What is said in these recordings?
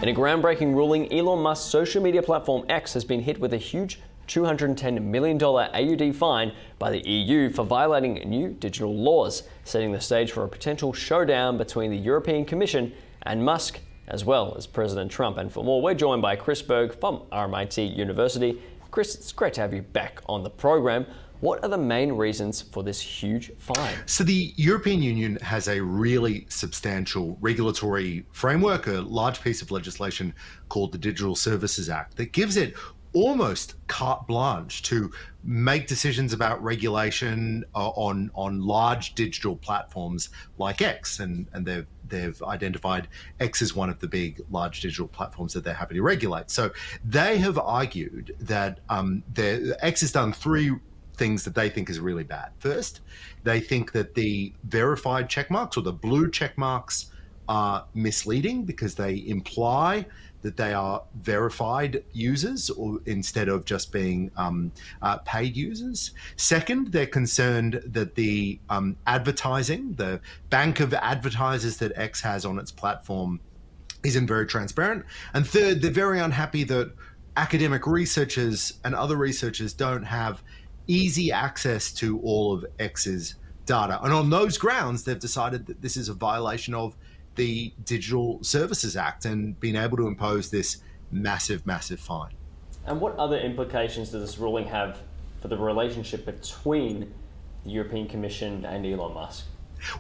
In a groundbreaking ruling, Elon Musk's social media platform X has been hit with a huge $210 million AUD fine by the EU for violating new digital laws, setting the stage for a potential showdown between the European Commission and Musk, as well as President Trump. And for more, we're joined by Berg from RMIT University. Chris, it's great to have you back on the program. What are the main reasons for this huge fine? So the European Union has a really substantial regulatory framework, a large piece of legislation called the Digital Services Act that gives it almost carte blanche to make decisions about regulation on large digital platforms like X, and they've identified X as one of the big large digital platforms that they're happy to regulate. So they have argued that X has done three things that they think is really bad. First, they think that the verified check marks or the blue check marks are misleading because they imply that they are verified users or instead of just being paid users. Second, they're concerned that the advertising, the bank of advertisers that X has on its platform isn't very transparent. And third, they're very unhappy that academic researchers and other researchers don't have easy access to all of X's data. And on those grounds, they've decided that this is a violation of the Digital Services Act and been able to impose this massive, massive fine. And what other implications does this ruling have for the relationship between the European Commission and Elon Musk?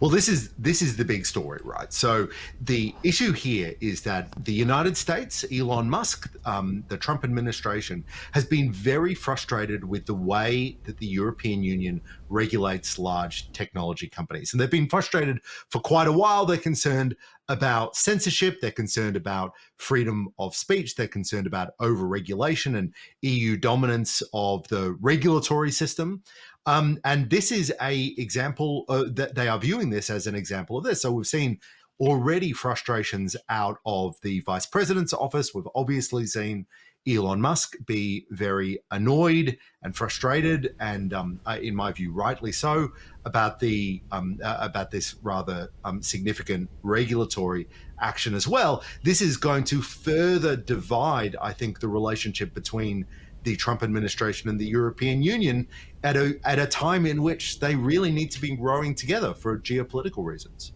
Well, this is the big story, right? So the issue here is that the United States, Elon Musk, the Trump administration, has been very frustrated with the way that the European Union regulates large technology companies. And they've been frustrated for quite a while. They're concerned about censorship. They're concerned about freedom of speech. They're concerned about over-regulation and EU dominance of the regulatory system. And this is a example that they are viewing this as an example of this. So we've seen already frustrations out of the vice president's office. We've obviously seen Elon Musk be very annoyed and frustrated, and in my view, rightly so, about this rather significant regulatory action as well. This is going to further divide, I think, the relationship between the Trump administration and the European Union at a time in which they really need to be growing together for geopolitical reasons.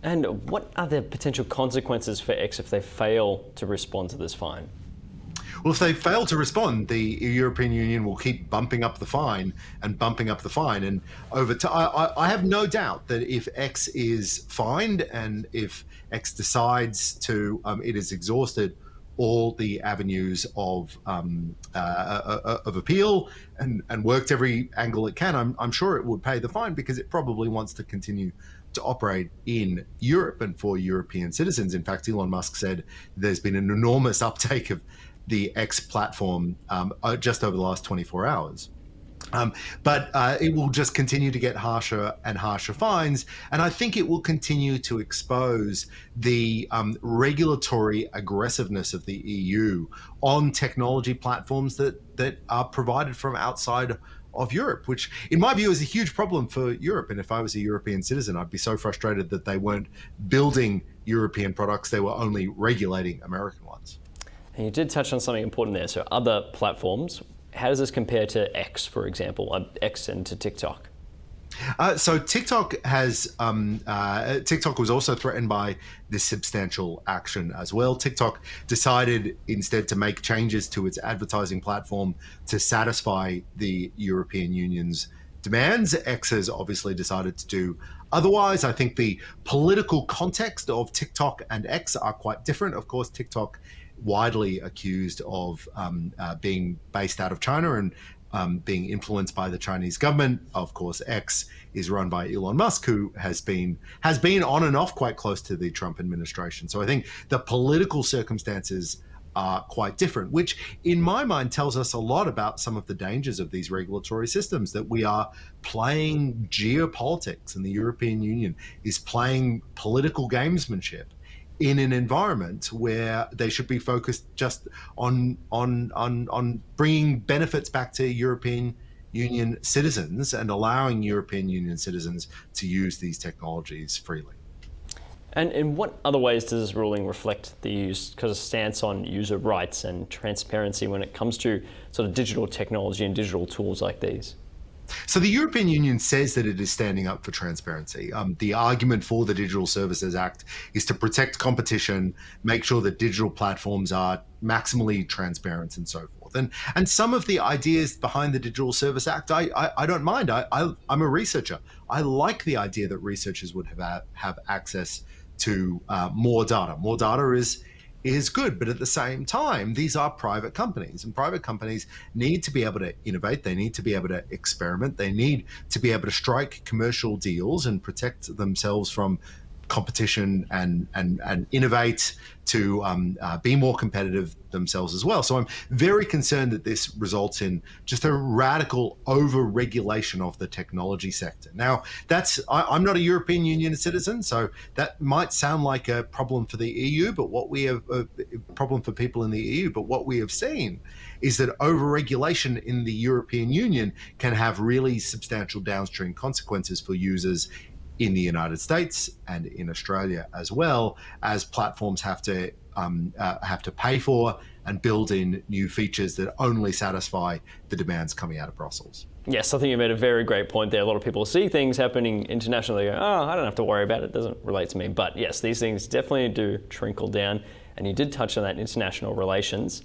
And what are the potential consequences for X if they fail to respond to this fine? Well, if they fail to respond, the European Union will keep bumping up the fine and bumping up the fine. And over time, I have no doubt that if X is fined and if X decides to, it has exhausted all the avenues of appeal and worked every angle it can, I'm sure it would pay the fine because it probably wants to continue to operate in Europe and for European citizens. In fact, Elon Musk said there's been an enormous uptake of the X platform just over the last 24 hours. But it will just continue to get harsher and harsher fines. And I think it will continue to expose the regulatory aggressiveness of the EU on technology platforms that are provided from outside of Europe, which in my view is a huge problem for Europe. And if I was a European citizen, I'd be so frustrated that they weren't building European products, they were only regulating American ones. And you did touch on something important there. So other platforms, how does this compare to X, for example, X and to TikTok? So TikTok was also threatened by this substantial action as well. TikTok decided instead to make changes to its advertising platform to satisfy the European Union's demands. X has obviously decided to do otherwise. I think the political context of TikTok and X are quite different. Of course, TikTok widely accused of being based out of China and being influenced by the Chinese government. Of course, X is run by Elon Musk, who has been on and off quite close to the Trump administration. So I think the political circumstances are quite different, which in my mind tells us a lot about some of the dangers of these regulatory systems, that we are playing geopolitics and the European Union is playing political gamesmanship in an environment where they should be focused just on bringing benefits back to European Union citizens and allowing European Union citizens to use these technologies freely. And in what other ways does this ruling reflect the EU's stance on user rights and transparency when it comes to sort of digital technology and digital tools like these? So the European Union says that it is standing up for transparency. The argument for the Digital Services Act is to protect competition, make sure that digital platforms are maximally transparent and so forth. And some of the ideas behind the Digital Service Act, I don't mind. I'm a researcher. I like the idea that researchers would have access to more data. More data is good, but at the same time, these are private companies, and private companies need to be able to innovate. They need to be able to experiment. They need to be able to strike commercial deals and protect themselves from competition and innovate to be more competitive themselves as well. So I'm very concerned that this results in just a radical over-regulation of the technology sector. Now, I'm not a European Union citizen, so that might sound like a problem for the EU, but what we have a problem for people in the EU, but what we have seen is that over-regulation in the European Union can have really substantial downstream consequences for users in the United States and in Australia, as well as platforms have to pay for and build in new features that only satisfy the demands coming out of Brussels. Yes, I think you made a very great point there. A lot of people see things happening internationally, they go, oh, I don't have to worry about it, it doesn't relate to me. But yes, these things definitely do trickle down. And you did touch on that, international relations.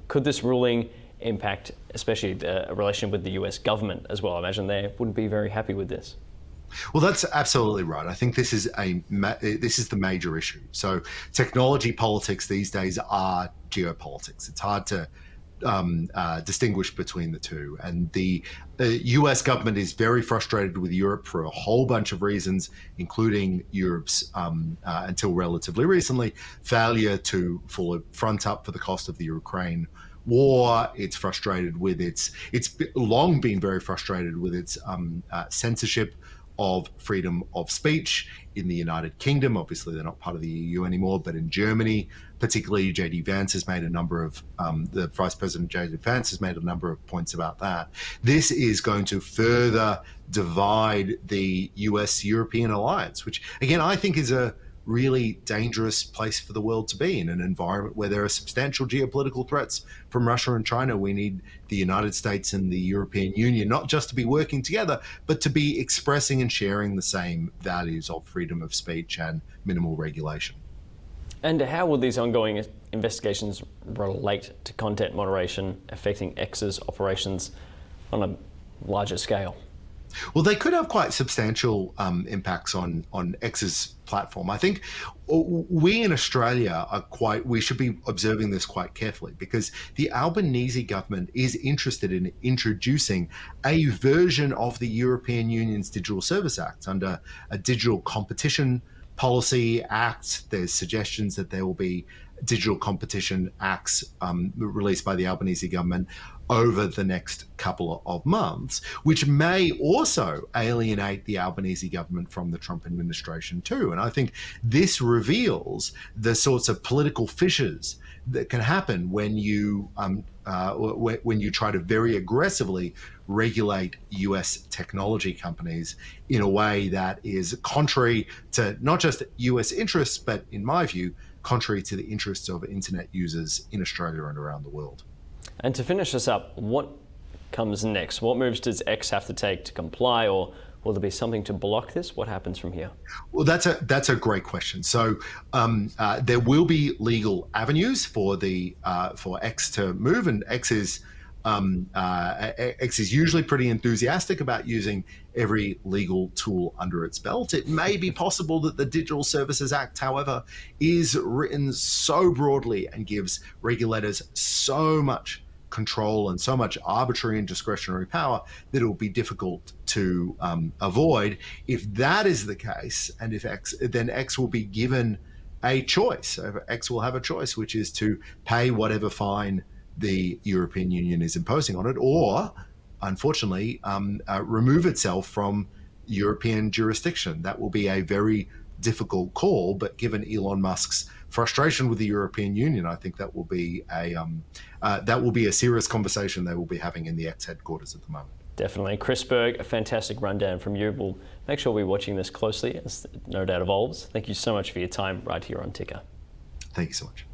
Could this ruling impact, especially a relationship with the US government as well? I imagine they wouldn't be very happy with this. Well, that's absolutely right. I think this is the major issue. So technology politics these days are geopolitics. It's hard to distinguish between the two. And the US government is very frustrated with Europe for a whole bunch of reasons, including Europe's, until relatively recently, failure to fully front up for the cost of the Ukraine war. It's frustrated with it's long been very frustrated with its censorship of freedom of speech in the United Kingdom. Obviously, they're not part of the EU anymore, but in Germany, particularly, JD Vance has made a number of, the Vice President JD Vance has made a number of points about that. This is going to further divide the US-European alliance, which, again, I think is a really dangerous place for the world to be, in an environment where there are substantial geopolitical threats from Russia and China. We need the United States and the European Union not just to be working together, but to be expressing and sharing the same values of freedom of speech and minimal regulation. And how will these ongoing investigations relate to content moderation affecting X's operations on a larger scale? Well, they could have quite substantial impacts on X's platform. I think we in Australia we should be observing this quite carefully, because the Albanese government is interested in introducing a version of the European Union's Digital Service Act under a Digital Competition Policy Act. There's suggestions that there will be digital competition acts released by the Albanese government over the next couple of months, which may also alienate the Albanese government from the Trump administration too. And I think this reveals the sorts of political fissures that can happen when you try to very aggressively regulate US technology companies in a way that is contrary to not just US interests, but in my view, contrary to the interests of internet users in Australia and around the world. And to finish this up, what comes next? What moves does X have to take to comply, or will there be something to block this? What happens from here? Well, that's a great question. So there will be legal avenues for X to move, and X is usually pretty enthusiastic about using every legal tool under its belt. It may be possible that the Digital Services Act, however, is written so broadly and gives regulators so much control and so much arbitrary and discretionary power that it will be difficult to avoid. If that is the case, and if then X will be given a choice. X will have a choice, which is to pay whatever fine the European Union is imposing on it, or unfortunately remove itself from European jurisdiction. That will be a very difficult call, but given Elon Musk's frustration with the European Union, I think that will be a serious conversation they will be having in the X headquarters at the moment. Definitely. Chris Berg, a fantastic rundown from you. We'll make sure we're watching this closely as it no doubt evolves. Thank you so much for your time right here on Ticker. Thank you so much.